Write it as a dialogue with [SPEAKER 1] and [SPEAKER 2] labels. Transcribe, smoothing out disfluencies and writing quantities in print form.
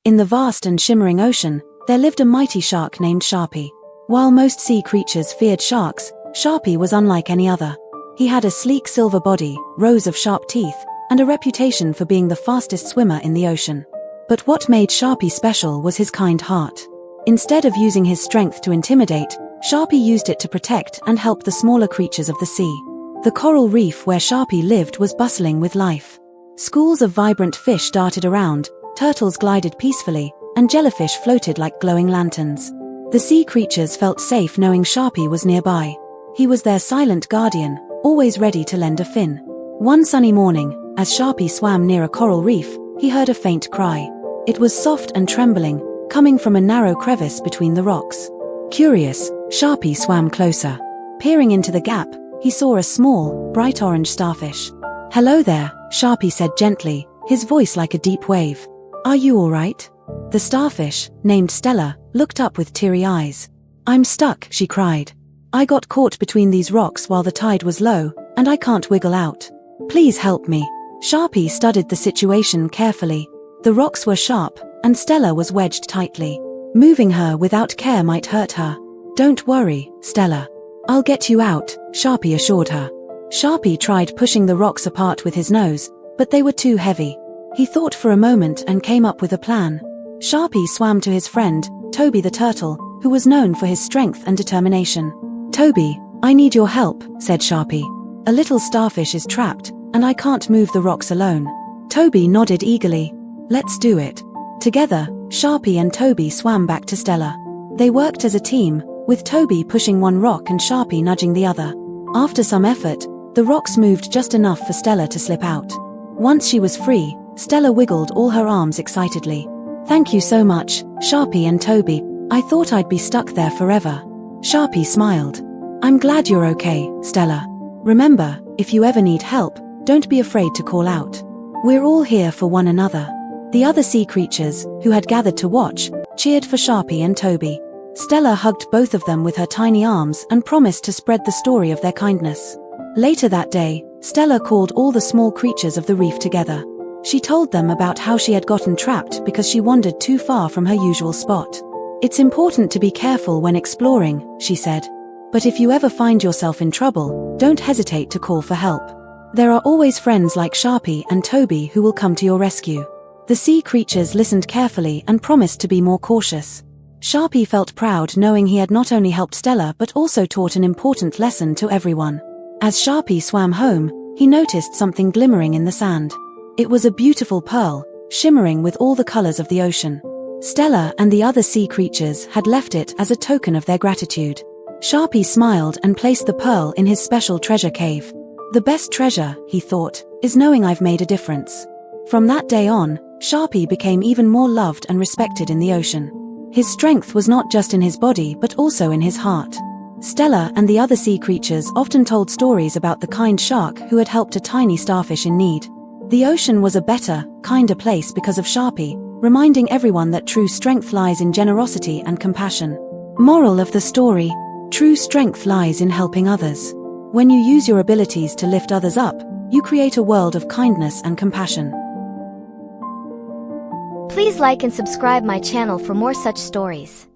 [SPEAKER 1] In the vast and shimmering ocean, there lived a mighty shark named Sharpie. While most sea creatures feared sharks, Sharpie was unlike any other. He had a sleek silver body, rows of sharp teeth, and a reputation for being the fastest swimmer in the ocean. But what made Sharpie special was his kind heart. Instead of using his strength to intimidate, Sharpie used it to protect and help the smaller creatures of the sea. The coral reef where Sharpie lived was bustling with life. Schools of vibrant fish darted around, turtles glided peacefully, and jellyfish floated like glowing lanterns. The sea creatures felt safe knowing Sharpie was nearby. He was their silent guardian, always ready to lend a fin. One sunny morning, as Sharpie swam near a coral reef, he heard a faint cry. It was soft and trembling, coming from a narrow crevice between the rocks. Curious, Sharpie swam closer. Peering into the gap, he saw a small, bright orange starfish. "Hello there," Sharpie said gently, his voice like a deep wave. "Are you all right?" The starfish, named Stella, looked up with teary eyes. "I'm stuck," she cried. "I got caught between these rocks while the tide was low, and I can't wiggle out. Please help me." Sharpie studied the situation carefully. The rocks were sharp, and Stella was wedged tightly. Moving her without care might hurt her. "Don't worry, Stella. I'll get you out," Sharpie assured her. Sharpie tried pushing the rocks apart with his nose, but they were too heavy. He thought for a moment and came up with a plan. Sharpie swam to his friend, Toby the turtle, who was known for his strength and determination. "Toby, I need your help," said Sharpie. "A little starfish is trapped, and I can't move the rocks alone." Toby nodded eagerly. "Let's do it." Together, Sharpie and Toby swam back to Stella. They worked as a team, with Toby pushing one rock and Sharpie nudging the other. After some effort, the rocks moved just enough for Stella to slip out. Once she was free, Stella wiggled all her arms excitedly. "Thank you so much, Sharpie and Toby. I thought I'd be stuck there forever." Sharpie smiled. "I'm glad you're okay, Stella. Remember, if you ever need help, don't be afraid to call out. We're all here for one another." The other sea creatures, who had gathered to watch, cheered for Sharpie and Toby. Stella hugged both of them with her tiny arms and promised to spread the story of their kindness. Later that day, Stella called all the small creatures of the reef together. She told them about how she had gotten trapped because she wandered too far from her usual spot. "It's important to be careful when exploring," she said. "But if you ever find yourself in trouble, don't hesitate to call for help. There are always friends like Sharpie and Toby who will come to your rescue." The sea creatures listened carefully and promised to be more cautious. Sharpie felt proud knowing he had not only helped Stella but also taught an important lesson to everyone. As Sharpie swam home, he noticed something glimmering in the sand. It was a beautiful pearl, shimmering with all the colors of the ocean. Stella and the other sea creatures had left it as a token of their gratitude. Sharpie smiled and placed the pearl in his special treasure cave. "The best treasure," he thought, "is knowing I've made a difference." From that day on, Sharpie became even more loved and respected in the ocean. His strength was not just in his body but also in his heart. Stella and the other sea creatures often told stories about the kind shark who had helped a tiny starfish in need. The ocean was a better, kinder place because of Sharpie, reminding everyone that true strength lies in generosity and compassion. Moral of the story: true strength lies in helping others. When you use your abilities to lift others up, you create a world of kindness and compassion.
[SPEAKER 2] Please like and subscribe my channel for more such stories.